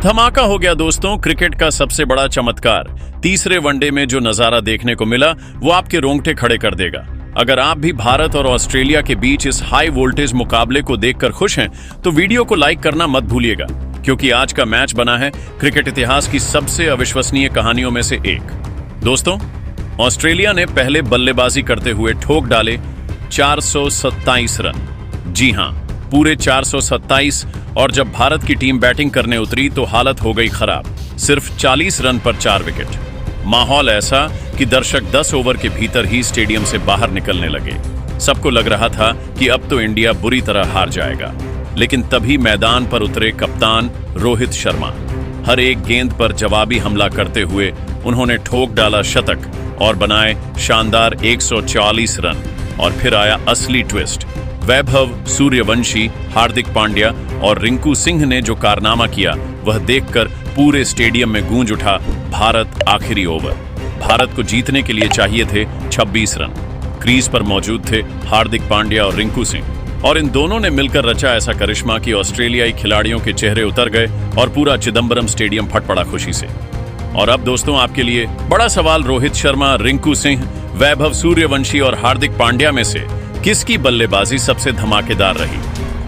धमाका हो गया दोस्तों। क्रिकेट का सबसे बड़ा चमत्कार, तीसरे वनडे में जो नजारा देखने को मिला वो आपके रोंगटे खड़े कर देगा। अगर आप भी भारत और ऑस्ट्रेलिया के बीच इस हाई वोल्टेज मुकाबले को देखकर खुश हैं तो वीडियो को लाइक करना मत भूलिएगा, क्योंकि आज का मैच बना है क्रिकेट इतिहास की सबसे अविश्वसनीय कहानियों में से एक। दोस्तों, ऑस्ट्रेलिया ने पहले बल्लेबाजी करते हुए ठोक डाले 427 रन। जी हां, पूरे 427। और जब भारत की टीम बैटिंग करने उतरी तो हालत हो गई खराब। सिर्फ 40 रन पर 4 विकेट। माहौल ऐसा कि दर्शक 10 ओवर के भीतर ही स्टेडियम से बाहर निकलने लगे। सबको लग रहा था कि अब तो इंडिया बुरी तरह हार जाएगा। लेकिन तभी मैदान पर उतरे कप्तान रोहित शर्मा। हर एक गेंद पर जवाबी हमला करते हुए उन्होंने ठोक डाला शतक और बनाए शानदार 140 रन। और फिर आया असली ट्विस्ट। वैभव सूर्यवंशी, हार्दिक पांड्या और रिंकू सिंह ने जो कारनामा किया वह देखकर पूरे स्टेडियम में गूंज उठा भारत आखिरी ओवर। भारत को जीतने के लिए चाहिए थे 26 रन। क्रीज पर मौजूद थे हार्दिक पांड्या और रिंकू सिंह, और इन दोनों ने मिलकर रचा ऐसा करिश्मा कि ऑस्ट्रेलियाई खिलाड़ियों के चेहरे उतर गए और पूरा चिदंबरम स्टेडियम फट पड़ा खुशी से। और अब दोस्तों, आपके लिए बड़ा सवाल। रोहित शर्मा, रिंकू सिंह, वैभव सूर्यवंशी और हार्दिक पांड्या में से किसकी बल्लेबाजी सबसे धमाकेदार रही?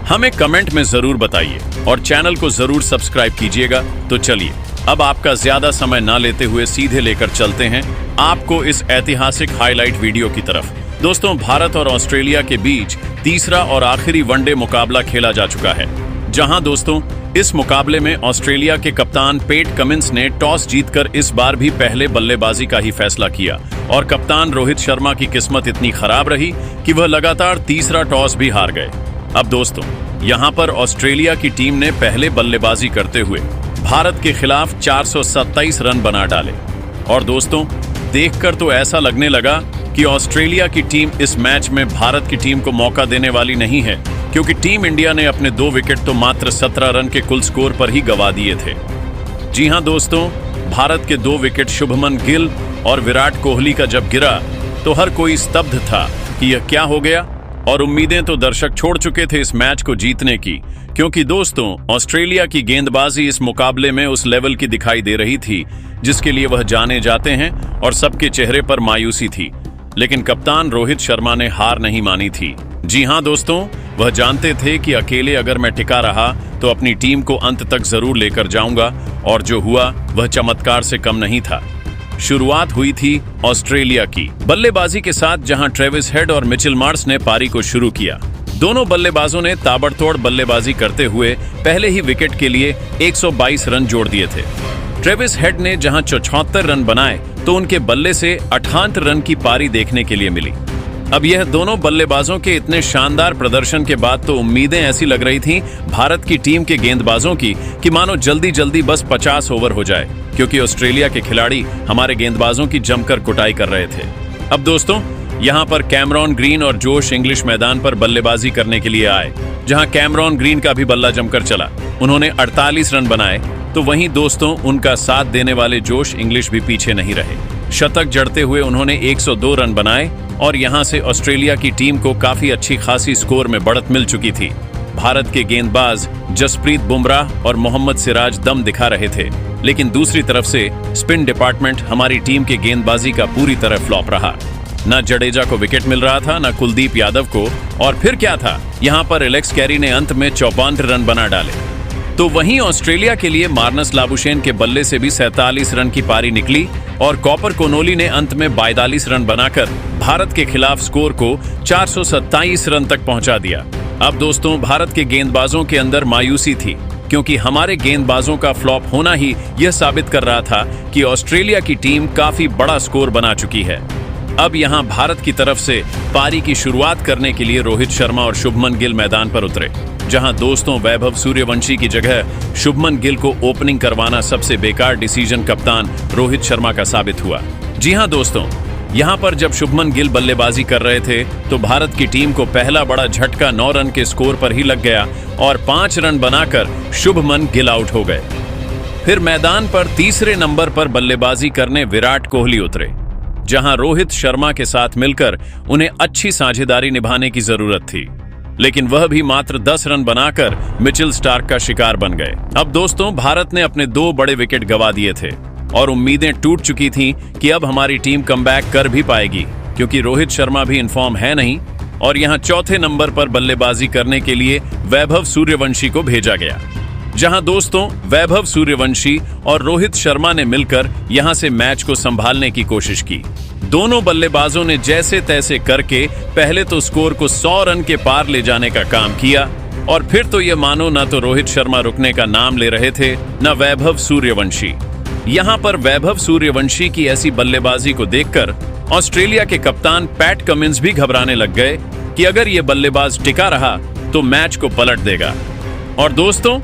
हमें कमेंट में जरूर बताइए और चैनल को जरूर सब्सक्राइब कीजिएगा। तो चलिए अब आपका ज्यादा समय ना लेते हुए सीधे लेकर चलते हैं आपको इस ऐतिहासिक हाईलाइट वीडियो की तरफ। दोस्तों, भारत और ऑस्ट्रेलिया के बीच तीसरा और आखिरी वनडे मुकाबला खेला जा चुका है, जहां दोस्तों इस मुकाबले में ऑस्ट्रेलिया के कप्तान पेट कमिंस ने टॉस जीतकर इस बार भी पहले बल्लेबाजी का ही फैसला किया। और कप्तान रोहित शर्मा की किस्मत इतनी खराब रही कि वह लगातार तीसरा टॉस भी हार गए। अब दोस्तों, यहां पर ऑस्ट्रेलिया की टीम ने पहले बल्लेबाजी करते हुए भारत के खिलाफ 427 रन बना डाले। और दोस्तों, देखकर तो ऐसा लगने लगा कि ऑस्ट्रेलिया की टीम इस मैच में भारत की टीम को मौका देने वाली नहीं है, क्योंकि टीम इंडिया ने अपने 2 विकेट तो मात्र 17 रन के कुल स्कोर पर ही गंवा दिए थे। जी हां दोस्तों, भारत के 2 विकेट शुभमन गिल और विराट कोहली का जब गिरा तो हर कोई स्तब्ध था कि यह क्या हो गया। और उम्मीदें तो दर्शक छोड़ चुके थे इस मैच को जीतने की, क्योंकि दोस्तों ऑस्ट्रेलिया की गेंदबाजी इस मुकाबले में उस लेवल की दिखाई दे रही थी जिसके लिए वह जाने जाते हैं, और सबके चेहरे पर मायूसी थी। लेकिन कप्तान रोहित शर्मा ने हार नहीं मानी थी। जी हां दोस्तों, वह जानते थे कि अकेले अगर मैं टिका रहा तो अपनी टीम को अंत तक जरूर लेकर जाऊंगा, और जो हुआ वह चमत्कार से कम नहीं था। शुरुआत हुई थी ऑस्ट्रेलिया की बल्लेबाजी के साथ, जहां ट्रेविस हेड और मिचेल मार्श ने पारी को शुरू किया। दोनों बल्लेबाजों ने ताबड़तोड़ बल्लेबाजी करते हुए पहले ही विकेट के लिए 122 रन जोड़ दिए थे। ट्रेविस हेड ने जहां 74 रन बनाए तो उनके बल्ले से 68 रन की पारी देखने के लिए मिली। अब यह दोनों बल्लेबाजों के इतने शानदार प्रदर्शन के बाद तो उम्मीदें ऐसी लग रही थीं भारत की टीम के गेंदबाजों की कि मानो जल्दी जल्दी बस 50 ओवर हो जाए, क्योंकि ऑस्ट्रेलिया के खिलाड़ी हमारे गेंदबाजों की जमकर कुटाई कर रहे थे। अब दोस्तों, यहां पर कैमरॉन ग्रीन और जोश इंग्लिश मैदान पर बल्लेबाजी करने के लिए आए, जहां कैमरॉन ग्रीन का भी बल्ला जमकर चला। उन्होंने 48 रन बनाए, तो वहीं दोस्तों उनका साथ देने वाले जोश इंग्लिश भी पीछे नहीं रहे। शतक जड़ते हुए उन्होंने 102 रन बनाए, और यहां से ऑस्ट्रेलिया की टीम को काफी अच्छी खासी स्कोर में बढ़त मिल चुकी थी। भारत के गेंदबाज जसप्रीत बुमराह और मोहम्मद सिराज दम दिखा रहे थे, लेकिन दूसरी तरफ से स्पिन डिपार्टमेंट हमारी टीम के गेंदबाजी का पूरी तरह फ्लॉप रहा। न जडेजा को विकेट मिल रहा था, न कुलदीप यादव को, और फिर क्या था, यहां पर एलेक्स कैरी ने अंत में 54 रन बना डाले। तो वहीं ऑस्ट्रेलिया के लिए मार्नस लाबुशेन के बल्ले से भी 47 रन की पारी निकली, और कॉपर कोनोली ने अंत में 42 रन बनाकर भारत के खिलाफ स्कोर को 427 रन तक पहुंचा दिया। अब दोस्तों, भारत के गेंदबाजों के अंदर मायूसी थी, क्योंकि हमारे गेंदबाजों का फ्लॉप होना ही यह साबित कर रहा था कि ऑस्ट्रेलिया की टीम काफी बड़ा स्कोर बना चुकी है। अब यहां भारत की तरफ से पारी की शुरुआत करने के लिए रोहित शर्मा और शुभमन गिल मैदान पर उतरे, जहां दोस्तों वैभव सूर्यवंशी की जगह शुभमन गिल को ओपनिंग करवाना सबसे बेकार डिसीजन कप्तान रोहित शर्मा का साबित हुआ। जी हां दोस्तों, यहां पर जब शुभमन गिल बल्लेबाजी कर रहे थे तो भारत की टीम को पहला बड़ा झटका 9 रन के स्कोर पर ही लग गया, और 5 रन बनाकर शुभमन गिल आउट हो गए। फिर मैदान पर तीसरे नंबर पर बल्लेबाजी करने विराट कोहली उतरे, जहां रोहित शर्मा के साथ मिलकर उन्हें अच्छी साझेदारी निभाने की जरूरत थी। लेकिन वह भी मात्र 10 रन बनाकर मिचेल स्टार्क का शिकार बन गए। अब दोस्तों, भारत ने अपने 2 बड़े विकेट गंवा दिए थे और उम्मीदें टूट चुकी थीं कि अब हमारी टीम कमबैक कर भी पाएगी, क्योंकि रोहित शर्मा भी इनफॉर्म है नहीं और यहां चौथे नंबर पर बल्लेबाजी करने के लिए वैभव सूर्यवंशी को भेजा गया। जहां दोस्तों, वैभव सूर्यवंशी और रोहित शर्मा ने मिलकर यहां से मैच को संभालने की कोशिश की। दोनों बल्लेबाजों ने जैसे तैसे करके पहले तो स्कोर को 100 रन के पार ले जाने का काम किया और फिर तो ये मानो न तो रोहित शर्मा रुकने का नाम ले रहे थे न वैभव सूर्यवंशी। यहां पर वैभव सूर्यवंशी की ऐसी बल्लेबाजी को देखकर ऑस्ट्रेलिया के कप्तान पैट कमिंस भी घबराने लग गए कि अगर ये बल्लेबाज टिका रहा तो मैच को पलट देगा। और दोस्तों,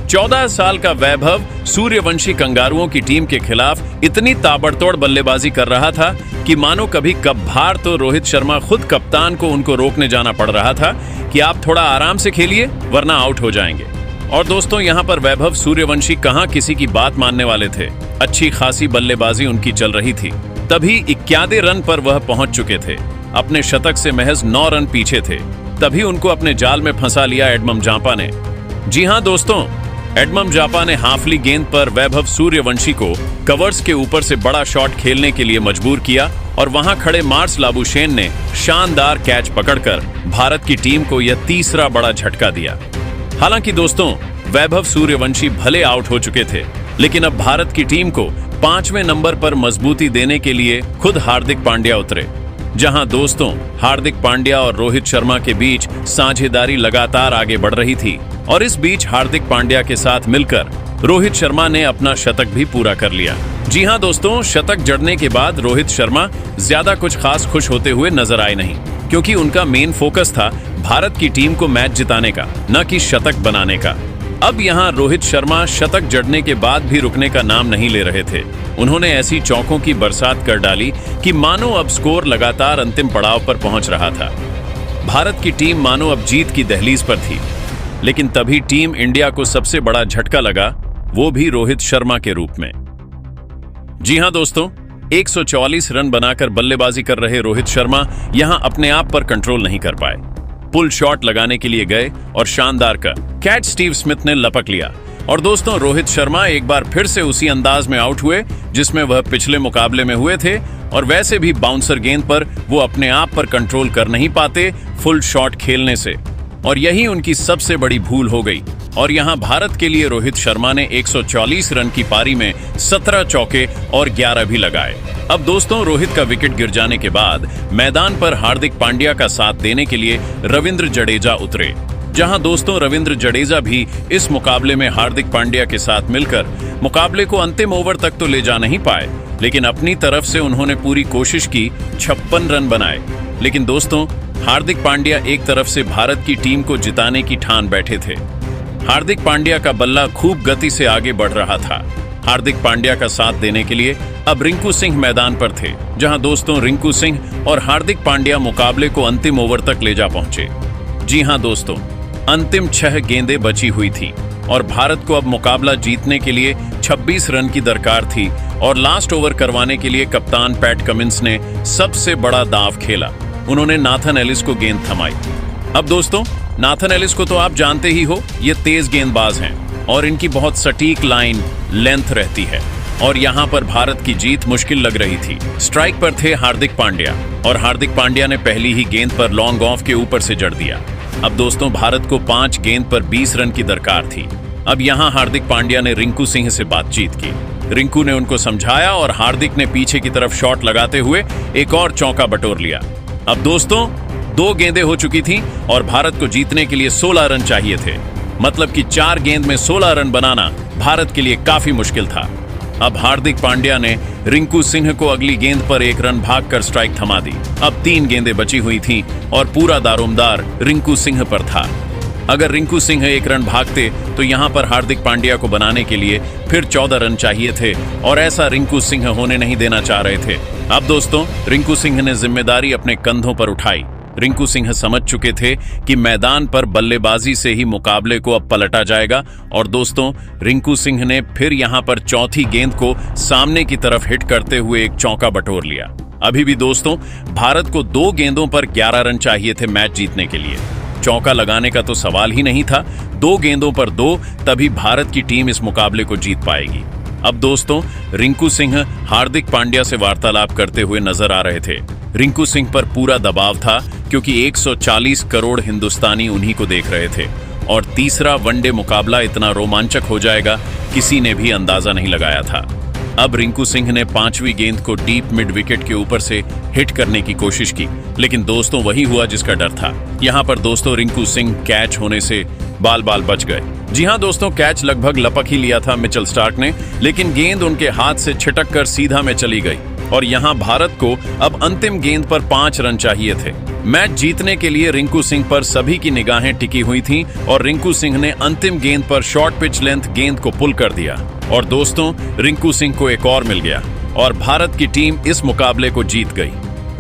14 साल का वैभव सूर्यवंशी कंगारुओं की टीम के खिलाफ इतनी ताबड़तोड़ बल्लेबाजी कर रहा था कि मानो कभी कभार तो रोहित शर्मा खुद कप्तान को उनको रोकने जाना पड़ रहा था कि आप थोड़ा आराम से खेलिए वरना आउट हो जाएंगे। और दोस्तों, यहां पर वैभव सूर्यवंशी कहां किसी की बात मानने वाले थे। अच्छी खासी बल्लेबाजी उनकी चल रही थी। तभी 91 रन पर वह पहुंच चुके थे। अपने शतक से महज 9 रन पीछे थे। तभी उनको अपने जाल में फंसा लिया एडमम जांपा ने। जी हां दोस्तों, एडमम जांपा ने हाफली गेंद पर वैभव सूर्यवंशी को कवर्स के ऊपर से बड़ा शॉट खेलने के लिए मजबूर किया और वहां खड़े मार्स लाबुशेन ने शानदार कैच पकड़कर भारत की टीम को यह तीसरा बड़ा झटका दिया। हालांकि दोस्तों, वैभव सूर्यवंशी भले आउट हो चुके थे, लेकिन अब भारत की टीम को 5वें नंबर पर मजबूती देने के लिए खुद हार्दिक पांड्या उतरे। जहां दोस्तों, हार्दिक पांड्या और रोहित शर्मा के बीच साझेदारी लगातार आगे बढ़ रही थी और इस बीच हार्दिक पांड्या के साथ मिलकर रोहित शर्मा ने अपना शतक भी पूरा कर लिया। जी हां दोस्तों, शतक जड़ने के बाद रोहित शर्मा ज्यादा कुछ खास खुश होते हुए नजर आए नहीं, क्योंकि उनका मेन फोकस था भारत की टीम को मैच जिताने का, न कि शतक बनाने का। अब यहां रोहित शर्मा शतक जड़ने के बाद भी रुकने का नाम नहीं ले रहे थे। उन्होंने ऐसी चौकों की बरसात कर डाली कि मानो अब स्कोर लगातार अंतिम पड़ाव पर पहुंच रहा था। भारत की टीम मानो अब जीत की दहलीज पर थी। लेकिन तभी टीम इंडिया को सबसे बड़ा झटका लगा, वो भी रोहित शर्मा के रूप में। जी हां दोस्तों, 144 रन बनाकर बल्लेबाजी कर रहे रोहित शर्मा यहां अपने आप पर कंट्रोल नहीं कर पाए। पुल शॉट लगाने के लिए गए और शानदार का कैच स्टीव स्मिथ ने लपक लिया। और दोस्तों, रोहित शर्मा एक बार फिर से उसी अंदाज में आउट हुए जिसमें वह पिछले मुकाबले में हुए थे और वैसे भी बाउंसर गेंद पर वो अपने आप पर कंट्रोल कर नहीं पाते फुल शॉट खेलने से, और यही उनकी सबसे बड़ी भूल हो गई। और यहां भारत के लिए रोहित शर्मा ने 140 रन की पारी में 17 चौके और 11 भी लगाए। अब दोस्तों, रोहित का विकेट गिर जाने के बाद मैदान पर हार्दिक पांड्या का साथ देने के लिए रविंद्र जडेजा उतरे। जहां दोस्तों, रविंद्र जडेजा भी इस मुकाबले में हार्दिक पांड्या के साथ मिलकर मुकाबले को अंतिम ओवर तक तो ले जा नहीं पाए, लेकिन अपनी तरफ से उन्होंने पूरी कोशिश की, 56 रन बनाए। लेकिन दोस्तों, हार्दिक पांड्या एक तरफ से भारत की टीम को जिताने की ठान बैठे थे। हार्दिक पांड्या का बल्ला खूब गति से आगे बढ़ रहा था। हार्दिक पांड्या का साथ देने के लिए अब रिंकू सिंह मैदान पर थे। जहां दोस्तों, रिंकू सिंह और हार्दिक पांड्या मुकाबले को अंतिम ओवर तक ले जा पहुंचे। जी हां दोस्तों, अंतिम 6 गेंदें बची हुई थी और भारत को अब मुकाबला जीतने के लिए 26 रन की दरकार थी और लास्ट ओवर करवाने के लिए कप्तान पैट कमिंस ने सबसे बड़ा दांव खेला। उन्होंने नाथन एलिस को गेंद थमाई। अब दोस्तों, नाथन एलिस को तो आप जानते ही हो, ये तेज गेंदबाज हैं और इनकी बहुत सटीक लाइन लेंथ रहती है और यहां पर भारत की जीत मुश्किल लग रही थी। स्ट्राइक पर थे हार्दिक पांड्या और हार्दिक पांड्या ने पहली ही गेंद पर लॉन्ग ऑफ के ऊपर से जड़ दिया। अब दोस्तों, भारत को 5 गेंद पर 20 रन की दरकार थी। अब यहां हार्दिक पांड्या ने रिंकू सिंह से बातचीत की। रिंकू ने उनको समझाया और हार्दिक ने पीछे की तरफ शॉट लगाते हुए एक और चौका बटोर लिया। अब दोस्तों, 2 गेंदें हो चुकी थीं और भारत को जीतने के लिए 16 रन चाहिए थे। मतलब कि 4 गेंद में 16 रन बनाना भारत के लिए काफी मुश्किल था। अब हार्दिक पांड्या ने रिंकू सिंह को अगली गेंद पर 1 रन भागकर स्ट्राइक थमा दी। अब 3 गेंदें बची हुई थीं और पूरा दारोमदार रिंकू सिंह पर था। अगर रिंकू सिंह 1 रन भागते तो यहां पर हार्दिक पांड्या को बनाने के लिए फिर 14 रन चाहिए थे और ऐसा रिंकू सिंह होने नहीं देना चाह रहे थे। अब दोस्तों, रिंकू सिंह ने जिम्मेदारी अपने कंधों पर उठाई। रिंकू सिंह समझ चुके थे कि मैदान पर बल्लेबाजी से ही मुकाबले को अब पलटा जाएगा और दोस्तों, रिंकू सिंह ने फिर यहां पर चौथी गेंद को सामने की तरफ हिट करते हुए एक चौका बटोर लिया। अभी भी दोस्तों, भारत को 2 गेंदों पर 11 रन चाहिए थे मैच जीतने के लिए। चौका लगाने का तो सवाल ही नहीं था। 2 गेंदों पर 2, तभी भारत की टीम इस मुकाबले को जीत पाएगी। अब दोस्तों, रिंकू सिंह हार्दिक पांड्या से वार्तालाप करते हुए नजर आ रहे थे। रिंकू सिंह पर पूरा दबाव था क्योंकि 140 करोड़ हिंदुस्तानी उन्हीं को देख रहे थे और तीसरा वनडे मुकाबला इतना रोमांचक हो जाएगा किसी ने भी अंदाजा नहीं लगाया था। अब रिंकू सिंह ने 5वीं गेंद को डीप मिड विकेट के ऊपर से हिट करने की कोशिश की, लेकिन दोस्तों वही हुआ जिसका डर था। यहाँ पर दोस्तों रिंकू सिंह कैच होने से बाल बाल बच गए। जी हाँ दोस्तों, कैच लगभग लपक ही लिया था मिचेल स्टार्क ने, लेकिन गेंद उनके हाथ से छिटक कर सीधा में चली गई और यहाँ भारत को अब अंतिम गेंद पर 5 रन चाहिए थे। मैच जीतने के लिए रिंकू सिंह पर सभी की निगाहें टिकी हुई थीं और रिंकू सिंह ने अंतिम गेंद पर शॉर्ट पिच लेंथ गेंद को पुल कर दिया और दोस्तों रिंकू सिंह को एक और मिल गया और भारत की टीम इस मुकाबले को जीत गई।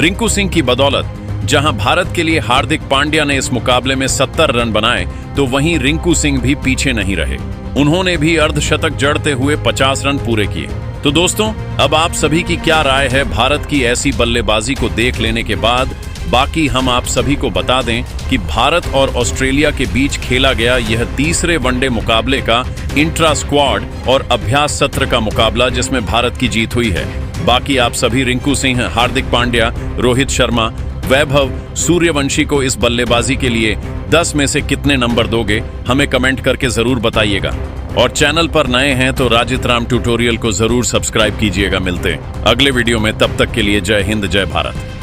रिंकू सिंह की बदौलत जहां भारत के लिए हार्दिक पांड्या ने इस मुकाबले में 70 रन बनाए, तो वहीं रिंकू सिंह भी पीछे नहीं रहे। उन्होंने भी अर्धशतक जड़ते हुए 50 रन पूरे किए। तो दोस्तों, अब आप सभी की क्या राय है भारत की ऐसी बल्लेबाजी को देख लेने के बाद? बाकी हम आप सभी को बता दें कि भारत और ऑस्ट्रेलिया के बीच खेला गया यह तीसरे वनडे मुकाबले का इंट्रा स्क्वाड और अभ्यास सत्र का मुकाबला जिसमें भारत की जीत हुई है। बाकी आप सभी रिंकू सिंह, हार्दिक पांड्या, रोहित शर्मा, वैभव सूर्यवंशी को इस बल्लेबाजी के लिए 10 में से कितने नंबर दोगे, हमें कमेंट करके जरूर बताइएगा। और चैनल पर नए हैं तो राजित राम ट्यूटोरियल को जरूर सब्सक्राइब कीजिएगा। मिलते हैं अगले वीडियो में, तब तक के लिए जय हिंद, जय भारत।